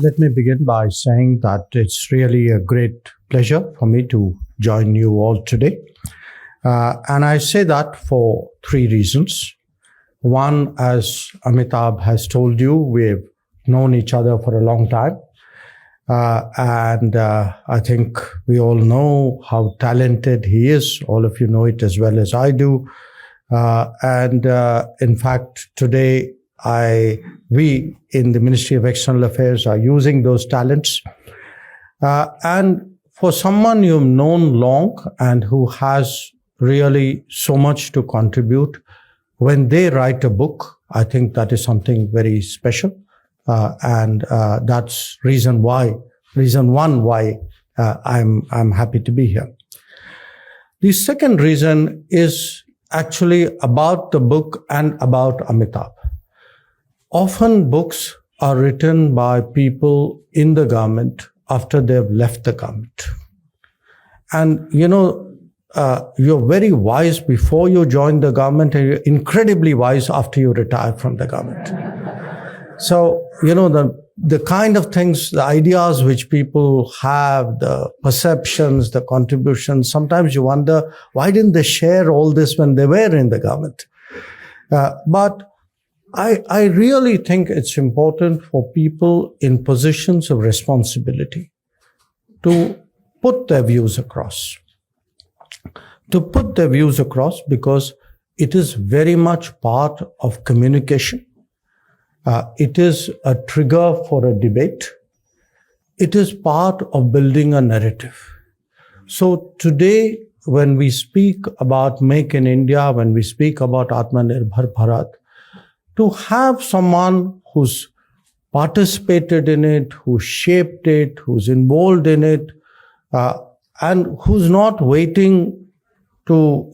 Let me begin by saying that it's really a great pleasure for me to join you all today. And I say that for three reasons. One, as Amitabh has told you, we've known each other for a long time. And I think we all know how talented he is. All of you know it as well as I do. In fact, today, we in the Ministry of External Affairs are using those talents. And for someone you've known long and who has really so much to contribute, when they write a book, I think that is something very special. That's reason one why I'm happy to be here. The second reason is actually about the book and about Amitabh. Often books are written by people in the government after they've left the government. And you're very wise before you join the government, and you're incredibly wise after you retire from the government. So, the kind of things, the ideas which people have, the perceptions, the contributions, sometimes you wonder, why didn't they share all this when they were in the government? But I really think it's important for people in positions of responsibility to put their views across. Because it is very much part of communication. It is a trigger for a debate. It is part of building a narrative. So today, when we speak about Make in India, when we speak about Atmanirbhar Bharat, to have someone who's participated in it, who shaped it, who's involved in it, and who's not waiting to,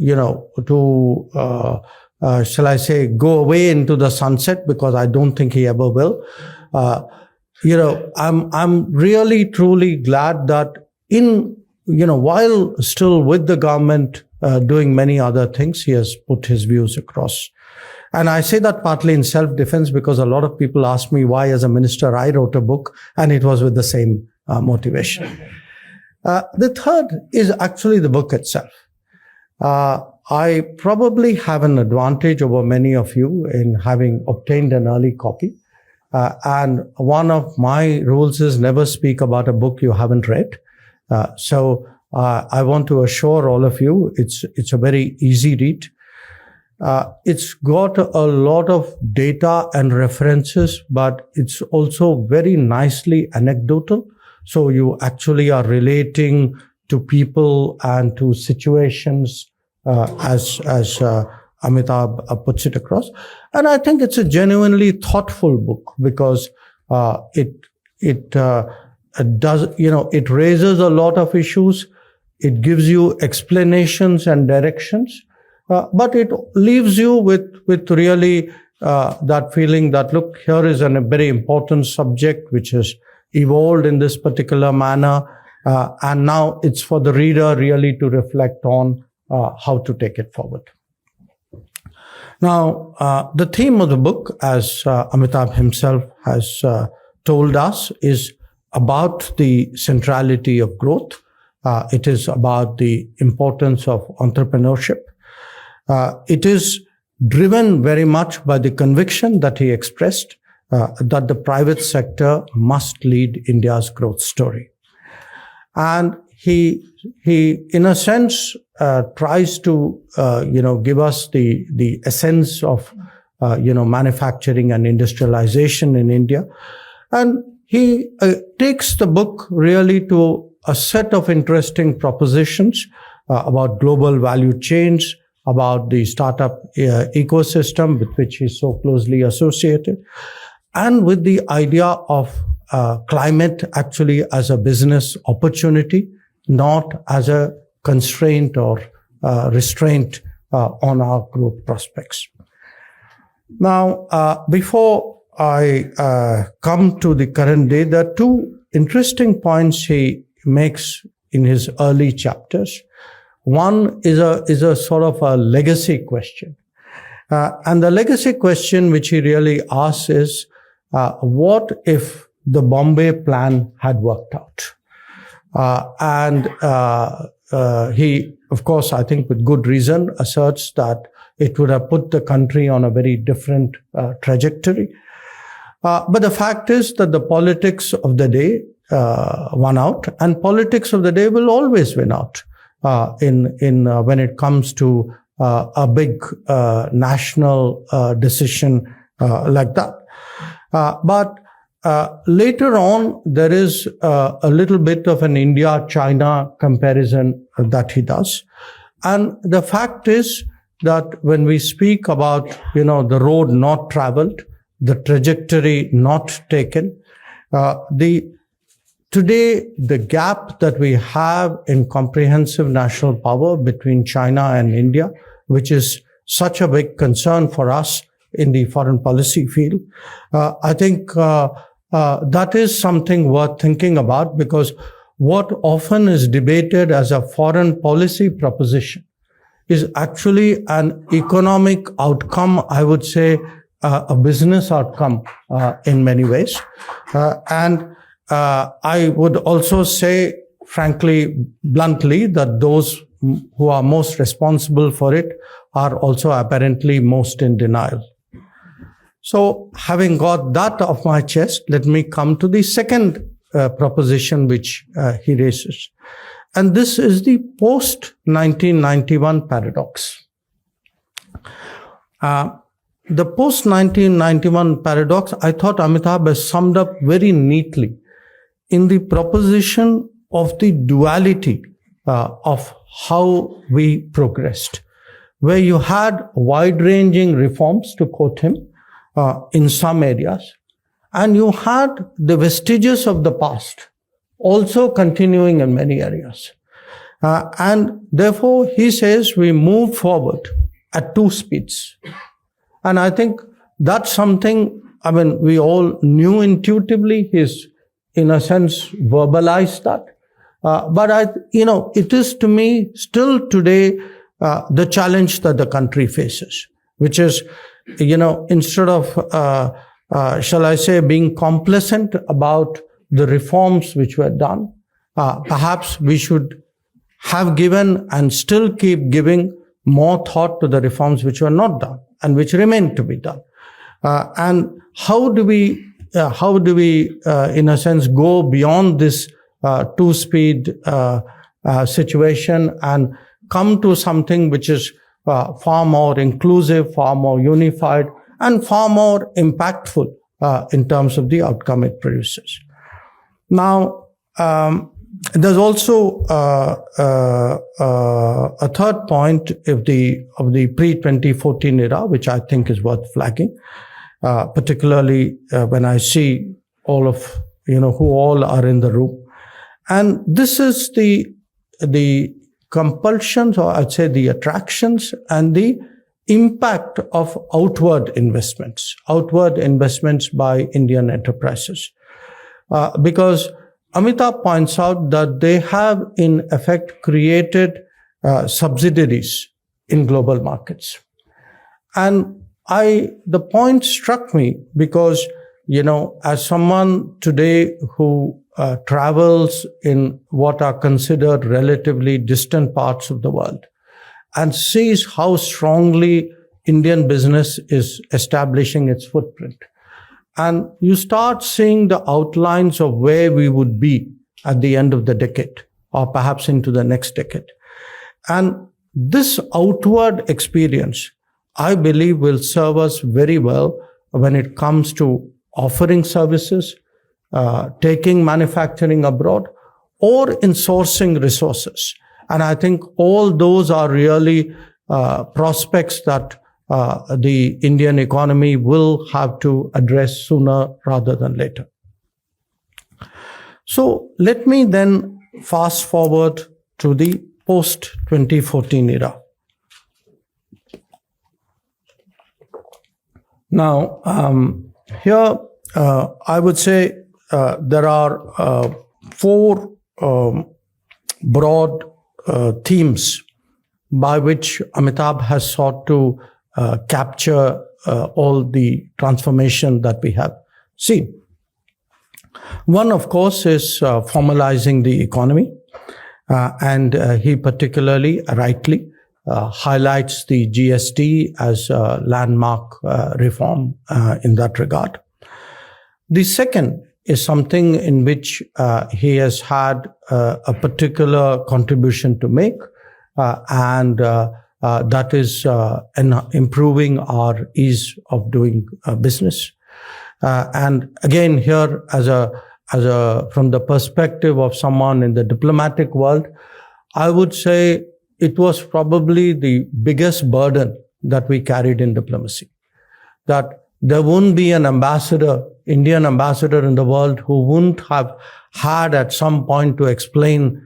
shall I say, go away into the sunset, because I don't think he ever will. I'm really, truly glad that while still with the government, doing many other things, he has put his views across. And I say that partly in self-defense, because a lot of people ask me why, as a minister, I wrote a book, and it was with the same motivation. The third is actually the book itself. I probably have an advantage over many of you in having obtained an early copy. And one of my rules is never speak about a book you haven't read. So I want to assure all of you, it's a very easy read. It's got a lot of data and references, but it's also very nicely anecdotal. So you actually are relating to people and to situations as Amitabh puts it across. And I think it's a genuinely thoughtful book, because it raises a lot of issues. It gives you explanations and directions. But it leaves you with really that feeling that, look, here is a very important subject which has evolved in this particular manner. And now it's for the reader really to reflect on how to take it forward. Now, the theme of the book, as Amitabh himself has told us, is about the centrality of growth. It is about the importance of entrepreneurship. It is driven very much by the conviction that he expressed that the private sector must lead India's growth story. And he in a sense, tries to, give us the essence of, manufacturing and industrialization in India. And he takes the book really to a set of interesting propositions about global value chains, about the startup ecosystem with which he's so closely associated, and with the idea of climate actually as a business opportunity, not as a constraint or restraint on our growth prospects. Now, before I come to the current day, there are two interesting points he makes in his early chapters. One is a sort of a legacy question. And the legacy question which he really asks is, what if the Bombay plan had worked out. He, of course, I think with good reason, asserts that it would have put the country on a very different trajectory. But the fact is that the politics of the day won out, and politics of the day will always win out when it comes to a big national decision like that. But later on, there is a little bit of an India-China comparison that he does. And the fact is that when we speak about, the road not traveled, the trajectory not taken, today, the gap that we have in comprehensive national power between China and India, which is such a big concern for us in the foreign policy field, I think that is something worth thinking about, because what often is debated as a foreign policy proposition is actually an economic outcome, I would say, a business outcome in many ways. And I would also say, frankly, bluntly, that those who are most responsible for it are also apparently most in denial. So having got that off my chest, let me come to the second proposition which he raises. And this is the post-1991 paradox. The post-1991 paradox, I thought Amitabh has summed up very neatly in the proposition of the duality of how we progressed, where you had wide-ranging reforms, to quote him, in some areas, and you had the vestiges of the past also continuing in many areas. And therefore, he says we move forward at two speeds. And I think that's something, we all knew intuitively. He's, in a sense, verbalized that. But it is, to me, still today, the challenge that the country faces, which is, instead of, shall I say, being complacent about the reforms which were done, perhaps we should have given and still keep giving more thought to the reforms which were not done and which remain to be done. And how do we, in a sense, go beyond this two-speed situation and come to something which is far more inclusive, far more unified, and far more impactful in terms of the outcome it produces. Now, there's also a third point of the pre-2014 era, which I think is worth flagging, particularly when I see all of, who all are in the room. And this is the compulsions, or I'd say the attractions and the impact of outward investments by Indian enterprises. Because Amitabh points out that they have, in effect, created subsidiaries in global markets. And the point struck me because, as someone today who travels in what are considered relatively distant parts of the world and sees how strongly Indian business is establishing its footprint, and you start seeing the outlines of where we would be at the end of the decade, or perhaps into the next decade. And this outward experience, I believe, will serve us very well when it comes to offering services, taking manufacturing abroad, or in sourcing resources. And I think all those are really prospects that the Indian economy will have to address sooner rather than later. So let me then fast forward to the post-2014 era. Now, here I would say there are four broad themes by which Amitabh has sought to capture all the transformation that we have seen. One, of course, is formalizing the economy. And he particularly, rightly, highlights the GST as a landmark reform in that regard. The second is something in which he has had a particular contribution to make, and that is improving our ease of doing business. And again, here, from the perspective of someone in the diplomatic world, I would say it was probably the biggest burden that we carried in diplomacy. That there wouldn't be an ambassador, Indian ambassador in the world, who wouldn't have had at some point to explain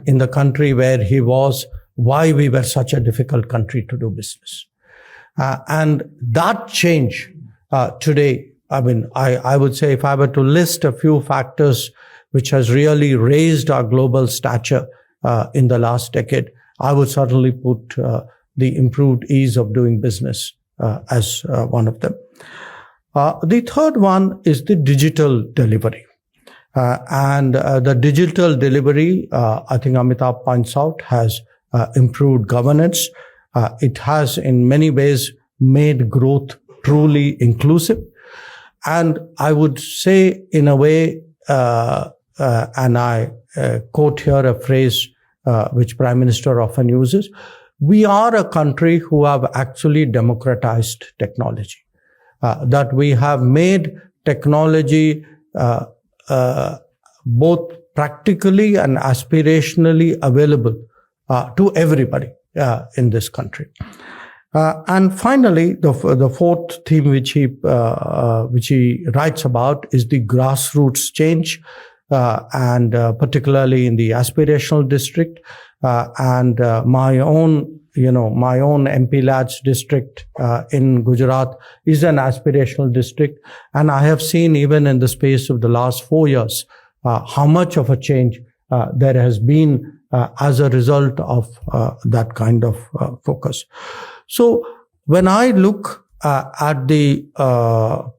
in the country where he was why we were such a difficult country to do business. And that change today, I would say, if I were to list a few factors which has really raised our global stature in the last decade, I would certainly put the improved ease of doing business as one of them. The third one is the digital delivery. And the digital delivery, I think Amitabh points out, has improved governance. It has in many ways made growth truly inclusive. And I would say, in a way, and I quote here a phrase which Prime Minister often uses, we are a country who have actually democratized technology. That we have made technology both practically and aspirationally available to everybody in this country. And finally, the fourth theme which he writes about is the grassroots change, and particularly in the aspirational district, and my own MP Lads district in Gujarat is an aspirational district, and I have seen even in the space of the last 4 years how much of a change there has been as a result of that kind of focus. So when I look at the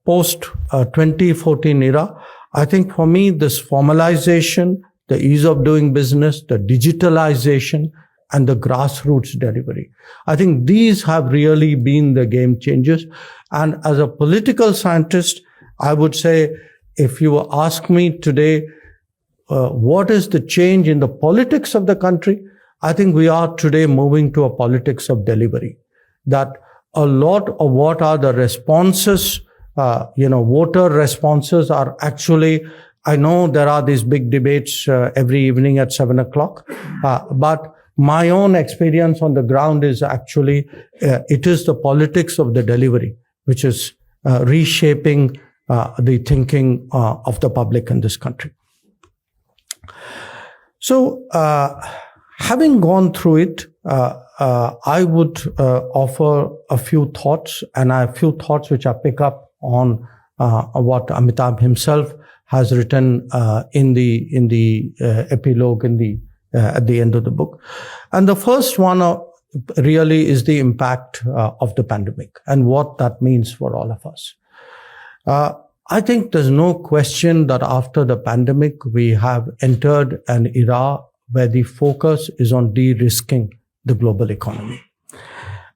post-2014 era, I think for me this formalization, the ease of doing business, the digitalization, and the grassroots delivery, I think these have really been the game changers. And as a political scientist, I would say, if you ask me today, what is the change in the politics of the country? I think we are today moving to a politics of delivery. That a lot of what are the responses, voter responses are actually, I know there are these big debates every evening at 7:00, but my own experience on the ground is actually, it is the politics of the delivery which is reshaping the thinking of the public in this country. So, having gone through it, I would offer a few thoughts, and a few thoughts which I pick up on what Amitabh himself has written in the epilogue at the end of the book. And the first one really is the impact of the pandemic and what that means for all of us. I think there's no question that after the pandemic, we have entered an era where the focus is on de-risking the global economy.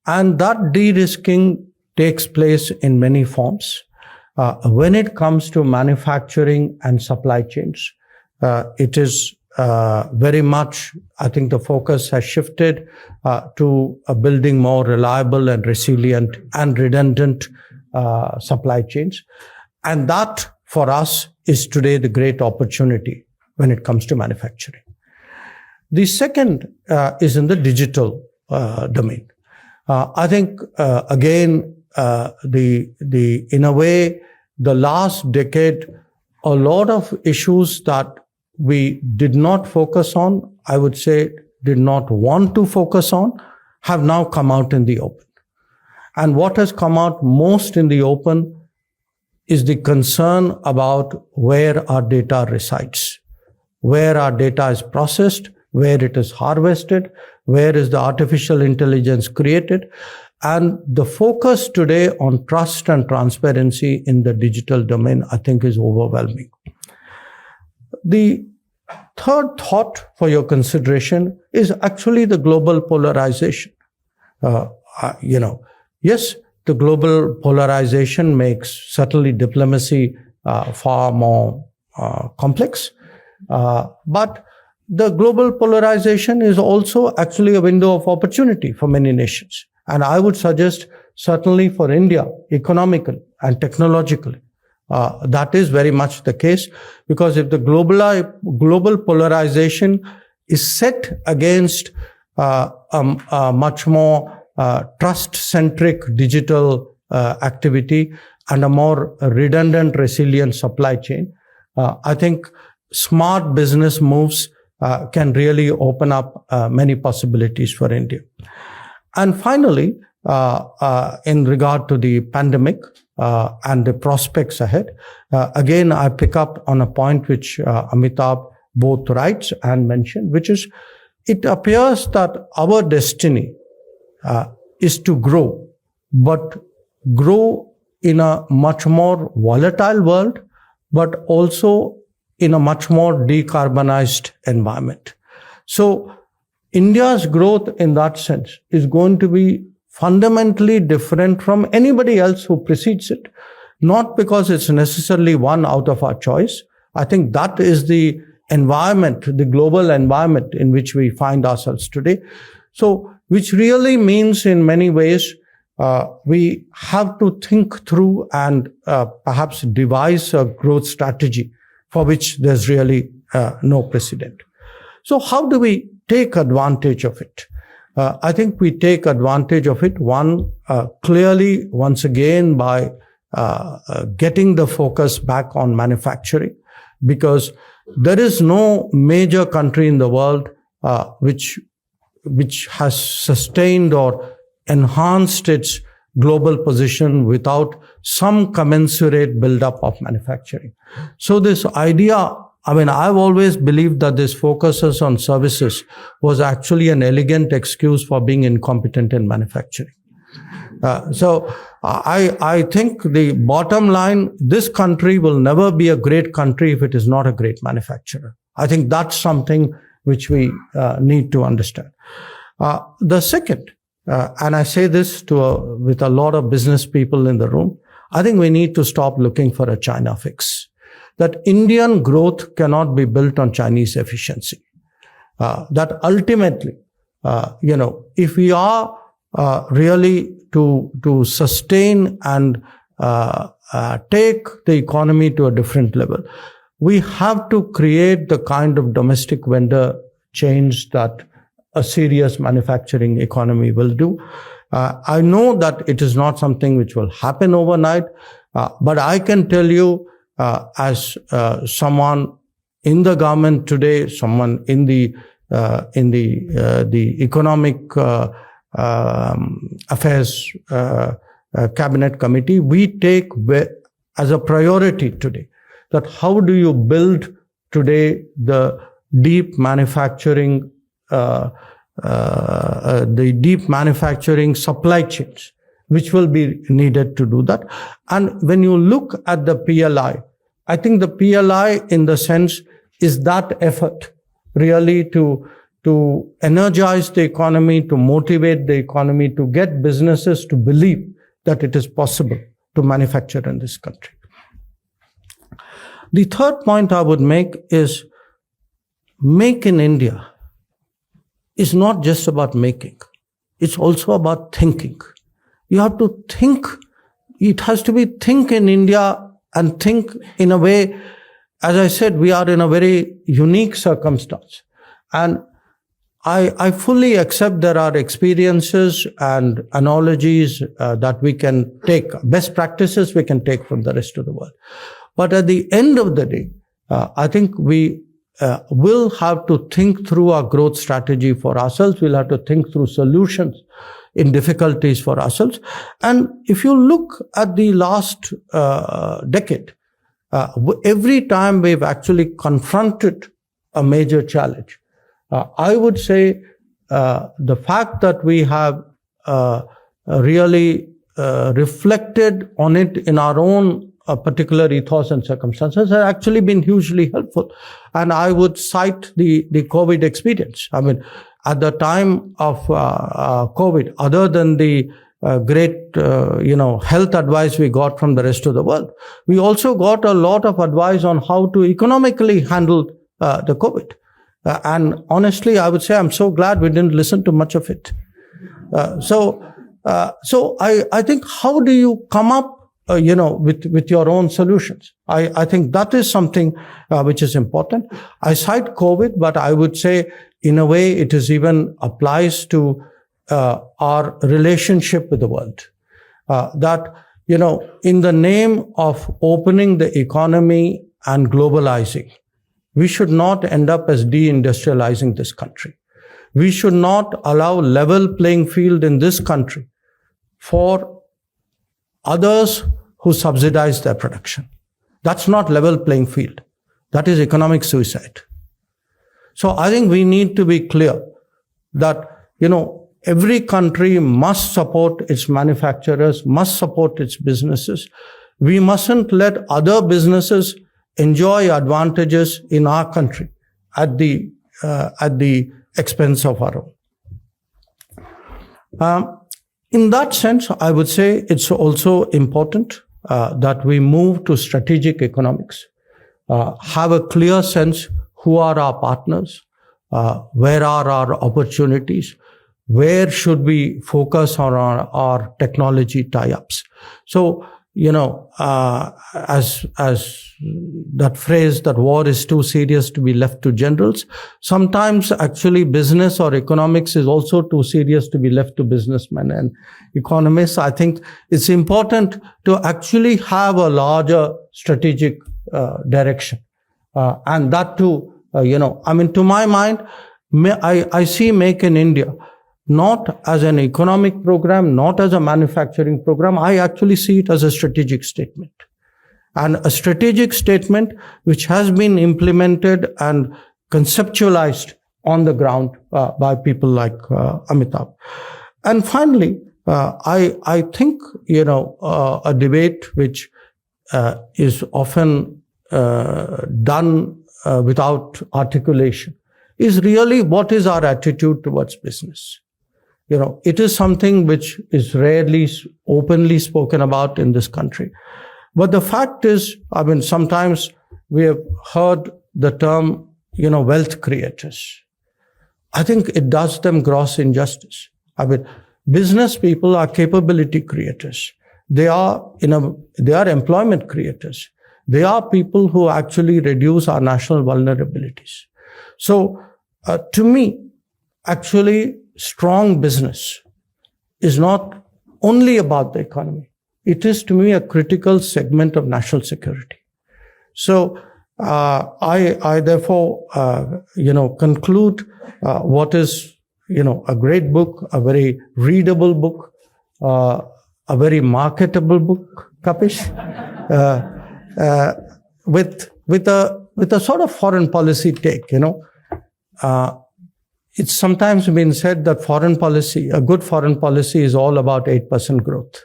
And that de-risking takes place in many forms. When it comes to manufacturing and supply chains, it is very much, I think the focus has shifted to building more reliable and resilient and redundant supply chains. And that, for us, is today the great opportunity when it comes to manufacturing. The second is in the digital domain. I think, again, in a way, the last decade, a lot of issues that we did not focus on, I would say did not want to focus on, have now come out in the open. And what has come out most in the open is the concern about where our data resides, where our data is processed, where it is harvested, where is the artificial intelligence created. And the focus today on trust and transparency in the digital domain, I think, is overwhelming. The third thought for your consideration is actually the global polarization. Yes, the global polarization makes certainly diplomacy far more complex. But the global polarization is also actually a window of opportunity for many nations. And I would suggest certainly for India, economically and technologically, that is very much the case, because if the global polarization is set against a much more trust-centric digital activity and a more redundant, resilient supply chain, I think smart business moves can really open up many possibilities for India. And finally, in regard to the pandemic and the prospects ahead, again, I pick up on a point which Amitabh both writes and mentioned, which is it appears that our destiny is to grow, but grow in a much more volatile world, but also in a much more decarbonized environment. So India's growth in that sense is going to be fundamentally different from anybody else who precedes it, not because it's necessarily one out of our choice. I think that is the environment, the global environment in which we find ourselves today. So, which really means in many ways, we have to think through and perhaps devise a growth strategy for which there's really no precedent. So how do we take advantage of it? I think we take advantage of it, one, clearly, once again, by getting the focus back on manufacturing, because there is no major country in the world which has sustained or enhanced its global position without some commensurate buildup of manufacturing. So this idea, I've always believed that this focuses on services was actually an elegant excuse for being incompetent in manufacturing. So I think the bottom line, this country will never be a great country if it is not a great manufacturer. I think that's something which we need to understand. The second, and I say this with a lot of business people in the room, I think we need to stop looking for a China fix. That Indian growth cannot be built on Chinese efficiency. That ultimately, if we are really to sustain and take the economy to a different level, we have to create the kind of domestic vendor change that a serious manufacturing economy will do. I know that it is not something which will happen overnight, but I can tell you, as someone in the government today, someone in the economic affairs cabinet committee, we take as a priority today that how do you build today the deep manufacturing supply chains, which will be needed to do that. And when you look at the PLI, I think the PLI in the sense is that effort really to energize the economy, to motivate the economy, to get businesses to believe that it is possible to manufacture in this country. The third point I would make is Make in India is not just about making. It's also about thinking. You have to think. It has to be think in India and think in a way, as I said, we are in a very unique circumstance. And I fully accept there are experiences and analogies that we can take, best practices we can take from the rest of the world. But at the end of the day, I think we will have to think through our growth strategy for ourselves. We'll have to think through solutions in difficulties for ourselves. And if you look at the last decade, every time we've actually confronted a major challenge, I would say the fact that we have really reflected on it in our own a particular ethos and circumstances has actually been hugely helpful. And I would cite the COVID experience. I mean, at the time of COVID, other than the great, health advice we got from the rest of the world, we also got a lot of advice on how to economically handle the COVID. And honestly, I would say I'm so glad we didn't listen to much of it. So I think, how do you come up, with your own solutions? I think that is something which is important. I cite COVID, but I would say, in a way, it is even applies to our relationship with the world. That, in the name of opening the economy and globalizing, we should not end up as deindustrializing this country. We should not allow level playing field in this country for others who subsidize their production. That's not level playing field. That is economic suicide. So I think we need to be clear that, every country must support its manufacturers, must support its businesses. We mustn't let other businesses enjoy advantages in our country at the expense of our own. In that sense, I would say it's also important that we move to strategic economics, have a clear sense who are our partners, where are our opportunities, where should we focus on our technology tie-ups. So, as that phrase, that war is too serious to be left to generals, sometimes actually business or economics is also too serious to be left to businessmen and economists. I think it's important to actually have a larger strategic direction. And that too, to my mind, I see Make in India not as an economic program, not as a manufacturing program. I actually see it as a strategic statement. And a strategic statement which has been implemented and conceptualized on the ground by people like Amitabh. And finally, I think, a debate which is often done without articulation is really, what is our attitude towards business? It is something which is rarely openly spoken about in this country. But the fact is, sometimes we have heard the term, wealth creators. I think it does them gross injustice. Business people are capability creators. They are employment creators. They are people who actually reduce our national vulnerabilities. So, to me, actually, strong business is not only about the economy. It is, to me, a critical segment of national security. So, I therefore, conclude what is, a great book, a very readable book, a very marketable book, Kapish, with a sort of foreign policy take, It's sometimes been said that a good foreign policy is all about 8% growth.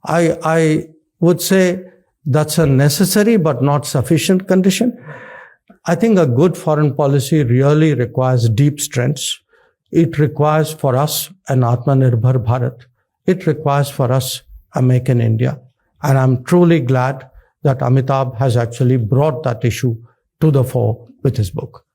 I would say that's a necessary but not sufficient condition. I think a good foreign policy really requires deep strengths. It requires for us an Atmanirbhar Bharat. It requires for us a Make in India. And I'm truly glad that Amitabh has actually brought that issue to the fore with his book.